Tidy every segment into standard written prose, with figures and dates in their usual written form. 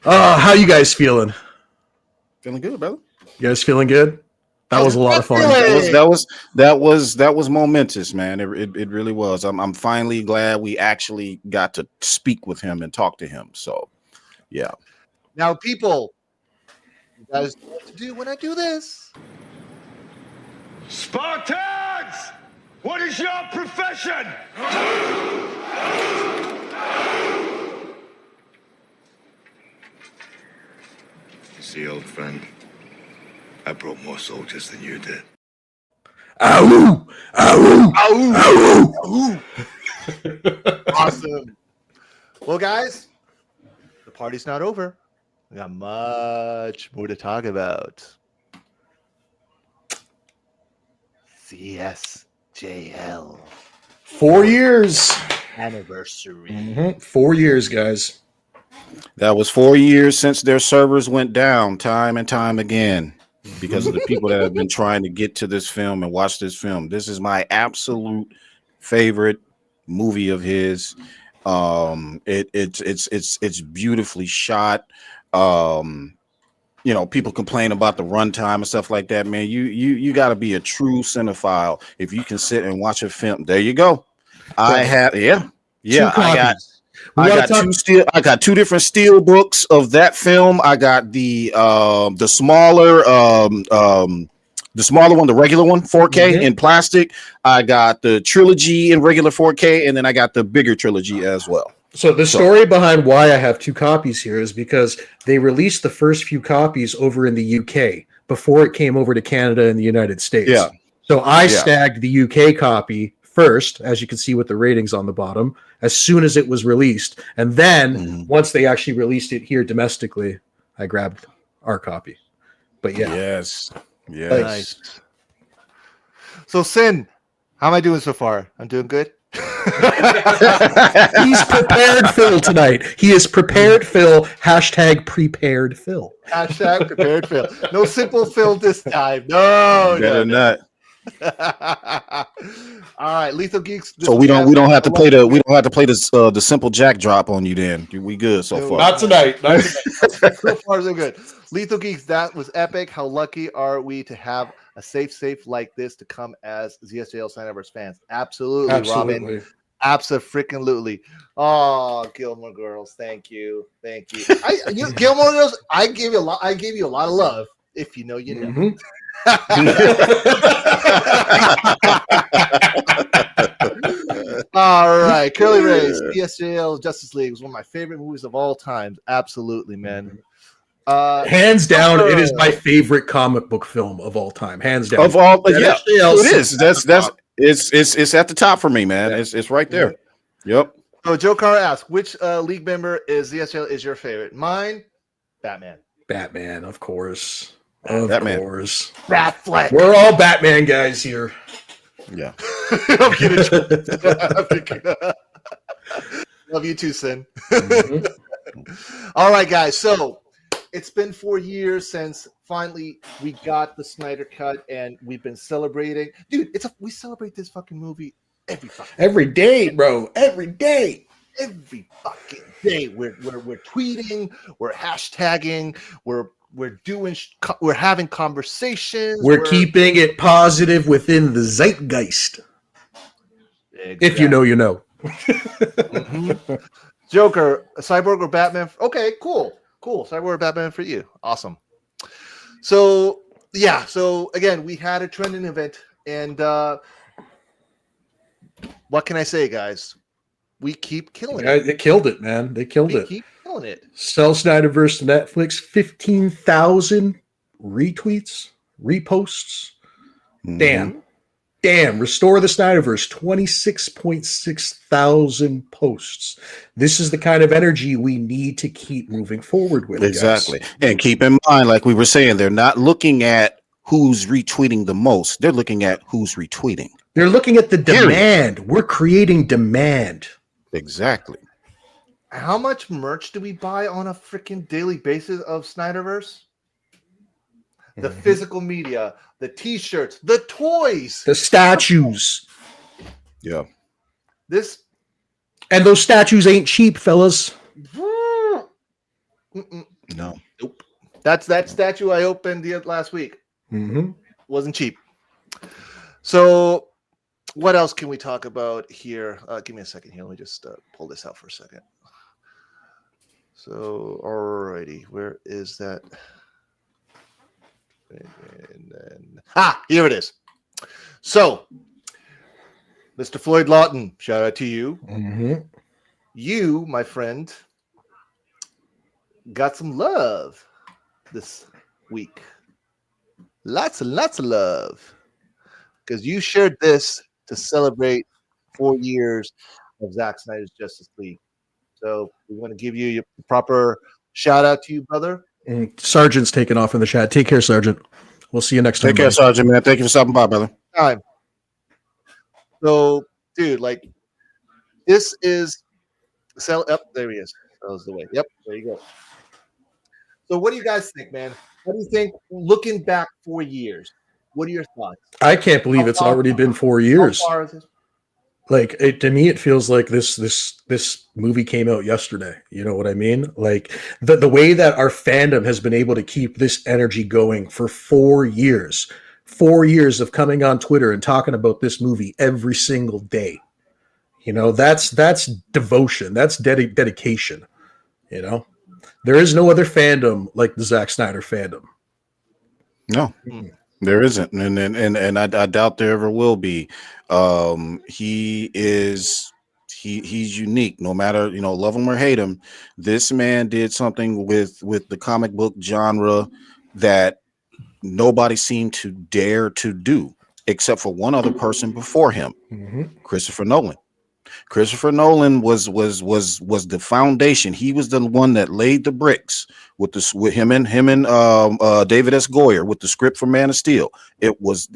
How you guys feeling? Feeling good, brother. You guys feeling good? That was a lot of fun. That was momentous, man. It really was. I'm finally glad we actually got to speak with him and talk to him. So, yeah. Now, people, you guys know what to do when I do this. Spartans! What is your profession? You see, old friend, I brought more soldiers than you did. Ow! Ow! Ow! Ow! Awesome. Well, guys, the party's not over. We got much more to talk about. ZSJL 4 years anniversary. 4 years, guys. That was 4 years since their servers went down time and time again because of the people that have been trying to get to this film and watch this film. This is my absolute favorite movie of his. It's beautifully shot. You know, people complain about the runtime and stuff like that, man. You got to be a true cinephile if you can sit and watch a film. There you go. I got two different steel books of that film. I got the smaller one, the regular one, 4K in plastic. I got the trilogy in regular 4K, and then I got the bigger trilogy as well. So the story behind why I have two copies here is because they released the first few copies over in the UK before it came over to Canada and the United States. Yeah. So I snagged the UK copy first, as you can see with the ratings on the bottom, as soon as it was released. And then once they actually released it here domestically, I grabbed our copy. But yeah. Yes. Nice. So, Sin, how am I doing so far? I'm doing good. He's prepared Phil tonight. He is prepared Phil. Hashtag prepared Phil. Hashtag prepared Phil. No simple Phil this time. No, better not. All right, Lethal Geeks. So we don't have to play the simple Jack drop on you. Then we good so far. Not tonight. So far so good. Lethal Geeks. That was epic. How lucky are we to have a safe like this to come as ZSJL SnyderVerse fans? Absolutely, Robin. Absolutely. Oh, Gilmore Girls. Thank you. Gilmore Girls. I gave you a lot of love. If you know, you know. All right, Curly Rays, ZSJL Justice League was one of my favorite movies of all time. Absolutely, man. Hands down, it is my favorite comic book film of all time. Hands down. Of all, yeah, it is. It's at the top for me, man. It's right there. Yep. So Joe Carr asks, which league member is ZSJL is your favorite? Mine, Batman. Batman, of course. Batman. Batfleck. We're all Batman guys here. Yeah. I'm kidding. Love you too, Sin. All right, guys. So it's been 4 years since finally we got the Snyder Cut, and we've been celebrating. Dude, we celebrate this fucking movie every day, bro. Every day. Every fucking day. We're tweeting, we're hashtagging, we're having conversations. We're keeping it positive within the zeitgeist. Exactly. If you know, you know. Joker, Cyborg or Batman? Okay, cool. Cyborg or Batman for you. Awesome. So, yeah. So, again, we had a trending event. And what can I say, guys? We keep killing it. They killed it, man. They killed it. Keep killing it. Sell SnyderVerse to Netflix, 15,000 retweets, reposts. Damn. Restore the SnyderVerse, 26.6 thousand posts. This is the kind of energy we need to keep moving forward with. Exactly. Guys. And keep in mind, like we were saying, they're not looking at who's retweeting the most. They're looking at who's retweeting. They're looking at the demand. We're creating demand. Exactly. How much merch do we buy on a freaking daily basis of SnyderVerse? The physical media, the t-shirts, the toys, the statues. Yeah. And those statues ain't cheap, fellas. No. Nope. That's that statue I opened last week. Mm-hmm. Wasn't cheap. So, what else can we talk about here? Give me a second here. Let me just pull this out for a second. So, alrighty, where is that? And then, here it is. So, Mr. Floyd Lawton, shout out to you. Mm-hmm. You, my friend, got some love this week. Lots and lots of love. Because you shared this to celebrate 4 years of Zack Snyder's Justice League. So we want to give you your proper shout out to you, brother. Sergeant's taking off in the chat. Take care, Sergeant. We'll see you next time. Take care, buddy. Sergeant, man. Thank you for stopping by, brother. Time. So, dude, like, this is there he is. That was the way. Yep, there you go. So, what do you guys think, man? What do you think? Looking back 4 years, what are your thoughts? I can't believe it's already been 4 years. How far is it? Like, to me, it feels like this movie came out yesterday. You know what I mean? Like the way that our fandom has been able to keep this energy going for 4 years. 4 years of coming on Twitter and talking about this movie every single day. You know, that's devotion. That's dedication. You know, there is no other fandom like the Zack Snyder fandom. No, there isn't, and I doubt there ever will be. He's unique. No matter, you know, love him or hate him, this man did something with the comic book genre that nobody seemed to dare to do, except for one other person before him, Christopher Nolan. Christopher Nolan was the foundation. He was the one that laid the bricks with him and David S. Goyer with the script for Man of Steel. It was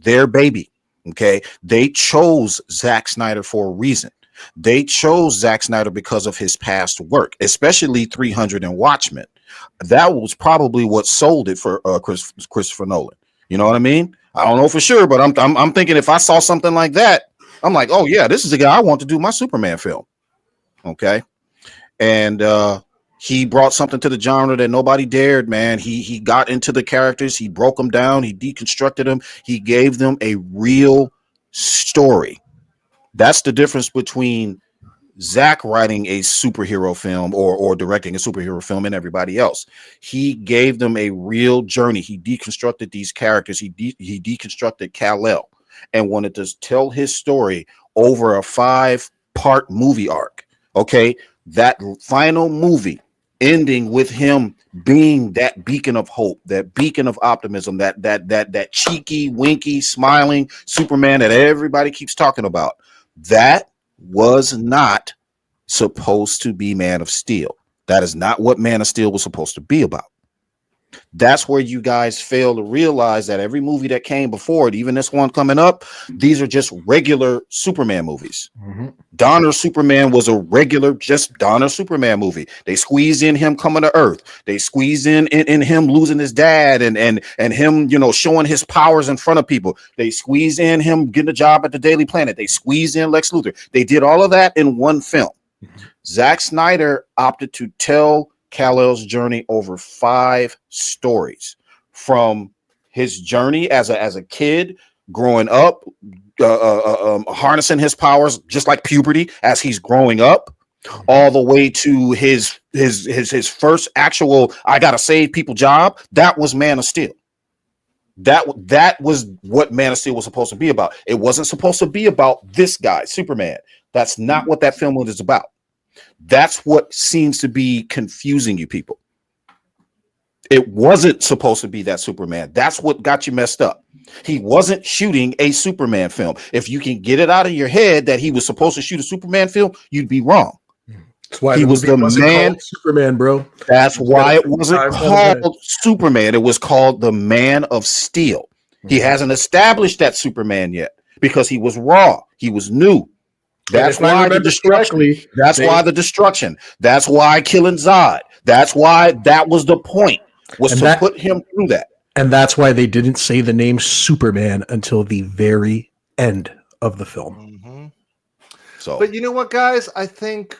their baby. Okay, they chose Zack Snyder for a reason. They chose Zack Snyder because of his past work, especially 300 and Watchmen. That was probably what sold it for Christopher Nolan. You know what I mean? I don't know for sure, but I'm thinking if I saw something like that, I'm like, oh yeah, this is the guy I want to do my Superman film. Okay. And he brought something to the genre that nobody dared, man. He got into the characters, he broke them down, he deconstructed them, he gave them a real story. That's the difference between Zack writing a superhero film or directing a superhero film and everybody else. He gave them a real journey. He deconstructed these characters. He deconstructed Kal-El and wanted to tell his story over a 5-part movie arc. Okay, that final movie ending with him being that beacon of hope, that beacon of optimism, that cheeky, winky, smiling Superman that everybody keeps talking about. That was not supposed to be Man of Steel. That is not what Man of Steel was supposed to be about. That's where you guys fail to realize that every movie that came before it, even this one coming up, these are just regular Superman movies. Donner Superman was a regular, just Donner Superman movie. They squeezed in him coming to Earth. They squeezed in him losing his dad and him, you know, showing his powers in front of people. They squeezed in him getting a job at the Daily Planet. They squeezed in Lex Luthor. They did all of that in one film. Zack Snyder opted to tell Kal-El's journey over 5 stories, from his journey as a kid growing up, harnessing his powers just like puberty as he's growing up, all the way to his first actual I gotta save people job. That was Man of Steel. That was what Man of Steel was supposed to be about. It wasn't supposed to be about this guy, Superman. That's not what that film was about. That's what seems to be confusing you people. It wasn't supposed to be that Superman. That's what got you messed up. He wasn't shooting a Superman film. If you can get it out of your head that he was supposed to shoot a Superman film, you'd be wrong. That's why he was the man. Superman, bro. That's why it wasn't called Superman. It was called the Man of Steel. He hasn't established that Superman yet because he was raw. He was new. That's why the destruction. That's why the destruction. That's why killing Zod. That's why that was the point, was to put him through that. And that's why they didn't say the name Superman until the very end of the film. So, but you know what, guys? I think,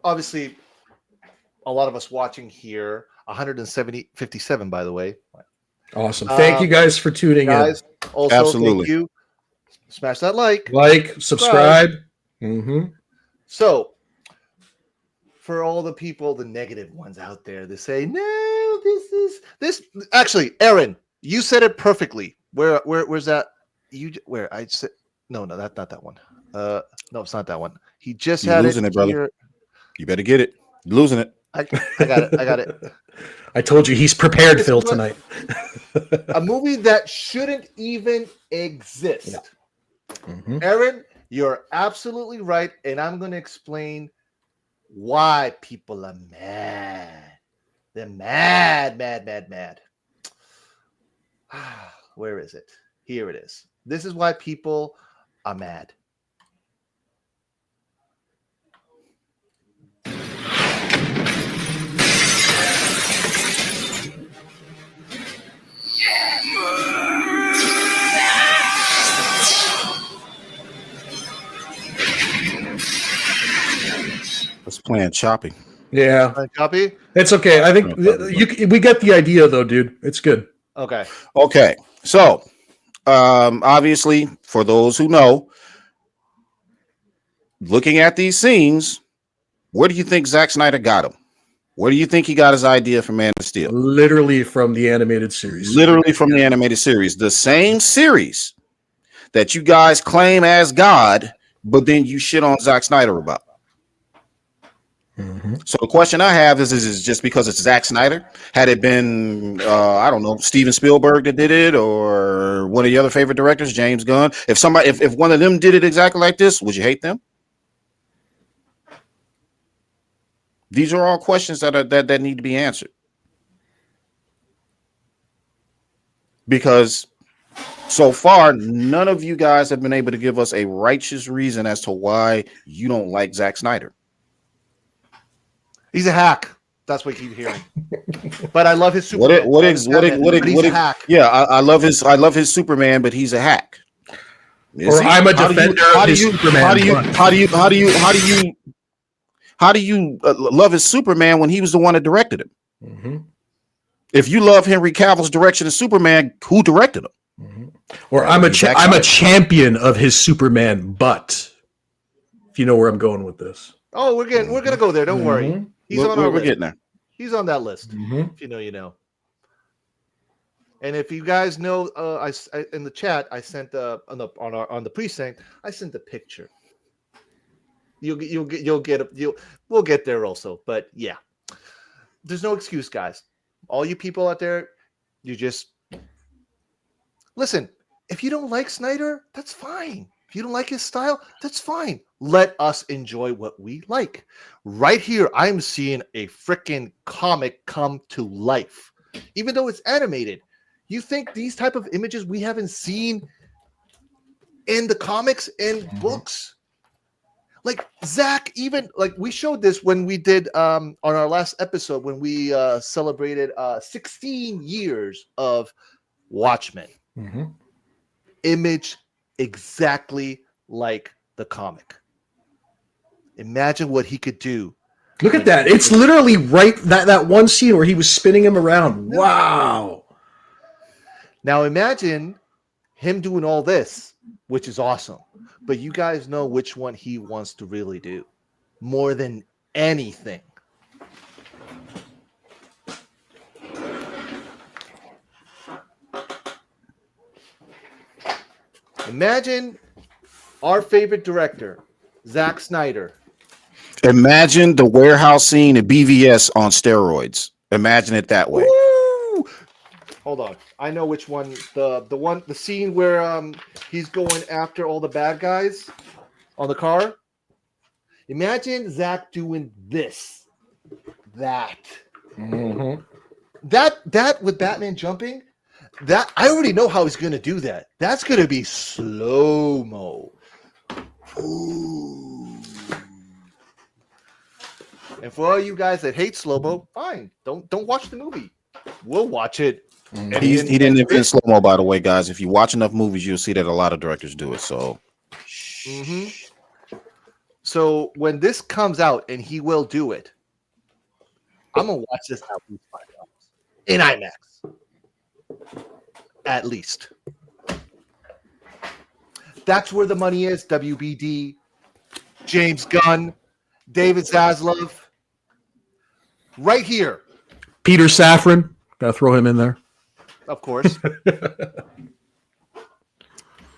obviously, a lot of us watching here, 157, by the way. Awesome. Thank you guys for tuning Guys, also Absolutely. thank you. Smash that like. Like, subscribe. So, for all the people, the negative ones out there, they say, no, this. Actually, Aaron, you said it perfectly. Where's that? Where I said no, that's not that one. No, it's not that one. He just You're had losing it, brother. here. You better get it. You're losing it. I got it. I got it. I told you he's prepared, Phil, tonight. A movie that shouldn't even exist. Aaron, you're absolutely right, and I'm going to explain why people are mad. They're mad. Where is it? Here it is. This is why people are mad. Let's plan chopping. Yeah. Copy? It's okay. I think we get the idea, though, dude. It's good. Okay. So, obviously, for those who know, looking at these scenes, where do you think Zack Snyder got him? Where do you think he got his idea for Man of Steel? Literally from the animated series. Literally from the animated series. The same series that you guys claim as God, but then you shit on Zack Snyder about. So the question I have is just because it's Zack Snyder? Had it been, I don't know, Steven Spielberg that did it, or one of your other favorite directors, James Gunn? If one of them did it exactly like this, would you hate them? These are all questions that need to be answered. Because so far, none of you guys have been able to give us a righteous reason as to why you don't like Zack Snyder. He's a hack. That's what I keep hearing. But I love his Superman. Hack. Yeah, I love his Superman, but he's a hack. I'm a defender of his Superman. How do you love his Superman when he was the one that directed him? If you love Henry Cavill's direction of Superman, who directed him? Or I'm a champion of his Superman, but if you know where I'm going with this. Oh, we're gonna go there. Don't worry. He's on our list. Getting there. He's on that list. If you know, you know. And if you guys know, I in the chat I sent on the precinct I sent a picture. We'll get there also. But yeah, there's no excuse, guys. All you people out there, you just listen. If you don't like Snyder, that's fine. If you don't like his style, that's fine. Let us enjoy what we like. Right here, I'm seeing a freaking comic come to life. Even though it's animated, you think these type of images we haven't seen in the comics and books? Like Zack, even like we showed this when we did on our last episode when we celebrated 16 years of Watchmen. Image exactly like the comic. Imagine what he could do. Look at that. It's literally right that one scene where he was spinning him around. Wow. Now imagine him doing all this, which is awesome. But you guys know which one he wants to really do more than anything. Imagine our favorite director, Zack Snyder. Imagine the warehouse scene at BVS on steroids. Imagine it that way. Woo! Hold on. I know which one. The scene where he's going after all the bad guys on the car. Imagine Zack doing this. That with Batman jumping. That I already know how he's gonna do that. That's gonna be slow-mo. Ooh. And for all you guys that hate slow-mo, fine. Don't watch the movie. We'll watch it. He didn't invent slow-mo, by the way, guys. If you watch enough movies, you'll see that a lot of directors do it. So So when this comes out, and he will do it, I'm gonna watch this out. in IMAX. At least. That's where the money is. WBD, James Gunn, David Zaslav. Right here. Peter Safran. Gotta throw him in there. Of course.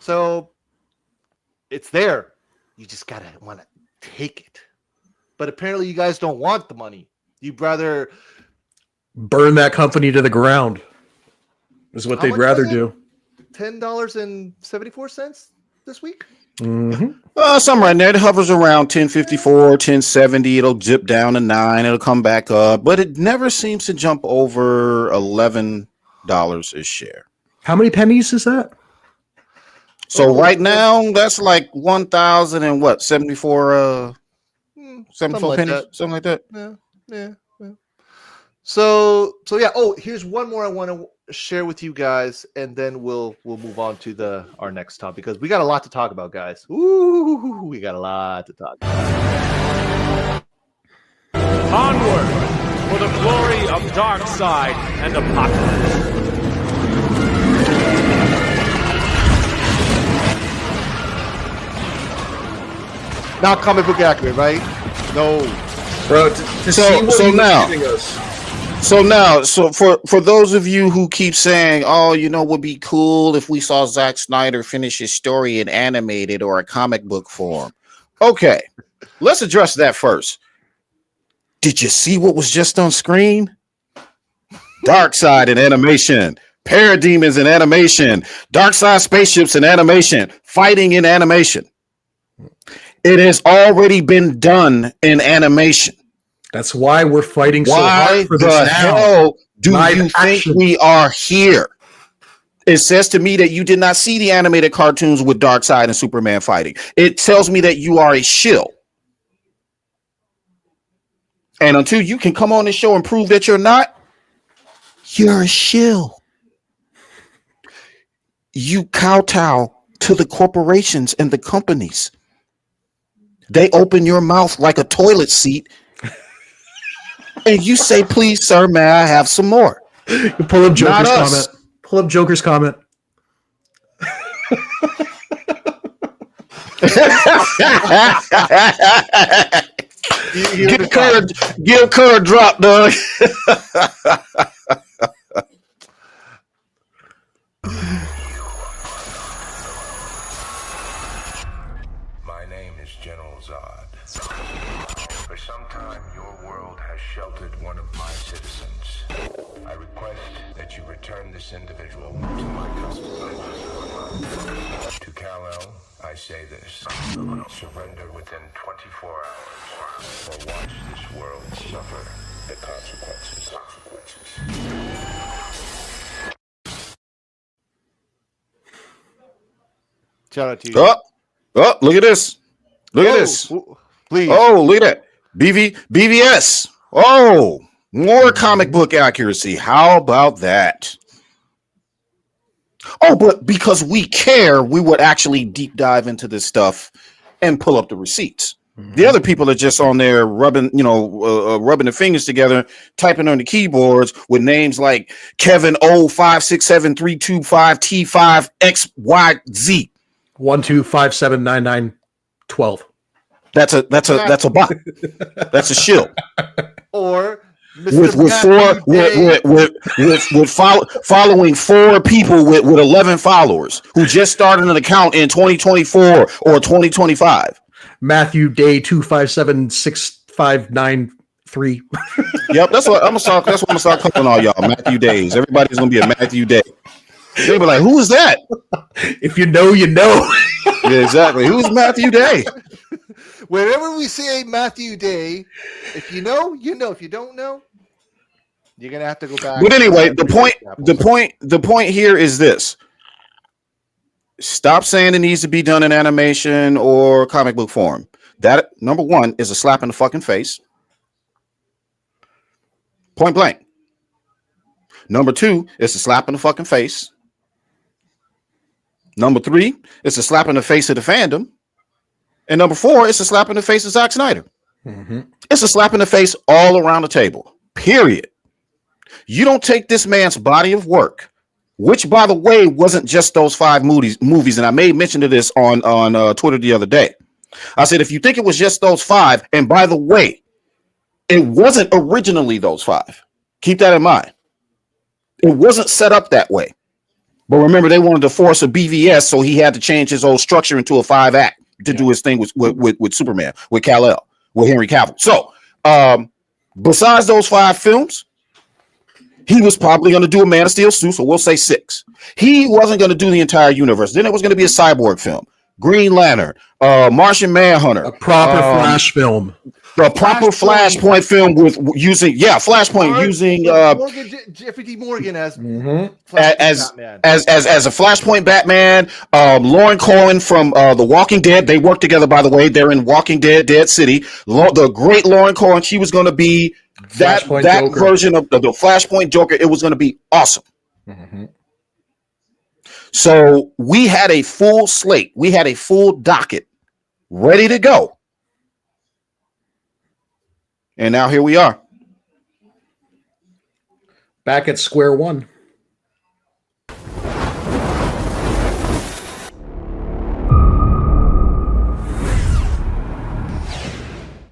So it's there. You just gotta want to take it. But apparently you guys don't want the money. You'd rather burn that company to the ground is what they'd rather do. $10.74 this week? Mm-hmm. Something right there. It hovers around 1054, 1070. It'll dip down to 9. It'll come back up, but it never seems to jump over $11 a share. How many pennies is that? So right now, that's like 1,000 and what? 74 pennies, something like that. Yeah. So yeah. Oh, here's one more I want to share with you guys, and then we'll move on to our next topic because we got a lot to talk about, guys. Ooh, we got a lot to talk about. Onward for the glory of Darkseid and Apocalypse. Not comic book accurate, right? No. Bro, So for those of you who keep saying, oh, you know, would be cool if we saw Zack Snyder finish his story in animated or a comic book form. Okay, let's address that first. Did you see what was just on screen? Darkseid in animation, parademons in animation, Darkseid spaceships in animation, fighting in animation. It has already been done in animation. That's why we're fighting so Why hard for this the now. hell do Live you action. think we are here? It says to me that you did not see the animated cartoons with Darkseid and Superman fighting. It tells me that you are a shill. And until you can come on this show and prove that you're not, you're a shill. You kowtow to the corporations and the companies. They open your mouth like a toilet seat. And you say, please, sir, may I have some more? You pull up Joker's comment. Pull up Joker's comment. Give Kerr a drop, dog. My name is General Zod. For some time, your world has sheltered one of my citizens. I request that you return this individual to my custody. To Kal-El, I say this. Surrender within 24 hours, or watch this world suffer the consequences. Shout out to you. Oh, look at this. Look at this. Please. Oh, look at that. BVS. Oh, more comic book accuracy. How about that? Oh, but because we care, we would actually deep dive into this stuff and pull up the receipts. The other people are just on there rubbing, rubbing their fingers together, typing on the keyboards with names like Kevin O567325T5XYZ. 125799112. That's a bot. That's a shill. Or With following 4 people with 11 followers who just started an account in 2024 or 2025. Matthew Day 2576593. Yep, that's what I'm gonna start. That's what I'm gonna start calling all y'all Matthew Days. Everybody's gonna be a Matthew Day. They'll be like, "Who is that?" If you know, you know. Yeah, exactly. Who's Matthew Day? Whenever we say Matthew Day, if you know, you know. If you don't know, you're gonna have to go back. But anyway, the point here is this. Stop saying it needs to be done in animation or comic book form. That, number one, is a slap in the fucking face. Point blank. Number 2, it's a slap in the fucking face. Number 3, it's a slap in the face of the fandom. And number 4, it's a slap in the face of Zack Snyder. It's a slap in the face all around the table. Period. You don't take this man's body of work, which, by the way, wasn't just those 5 movies. And I made mention of this on Twitter the other day. I said, if you think it was just those 5, and by the way, it wasn't originally those 5. Keep that in mind. It wasn't set up that way. But remember, they wanted to force a BVS, so he had to change his whole structure into a 5-act to do his thing with Superman, with Kal-El, with Henry Cavill. So, besides those 5 films, he was probably going to do a Man of Steel suit, so we'll say 6. He wasn't going to do the entire universe. Then it was going to be a Cyborg film, Green Lantern, Martian Manhunter, a proper Flash film. The proper Flashpoint film with using Flashpoint using Jeffrey D. Morgan as as a Flashpoint Batman. Lauren Cohen from The Walking Dead. They work together, by the way. They're in Walking Dead, Dead City. The great Lauren Cohen. She was going to be that version of the Flashpoint Joker. It was going to be awesome. Mm-hmm. So we had a full slate. We had a full docket ready to go. And now here we are. Back at square one.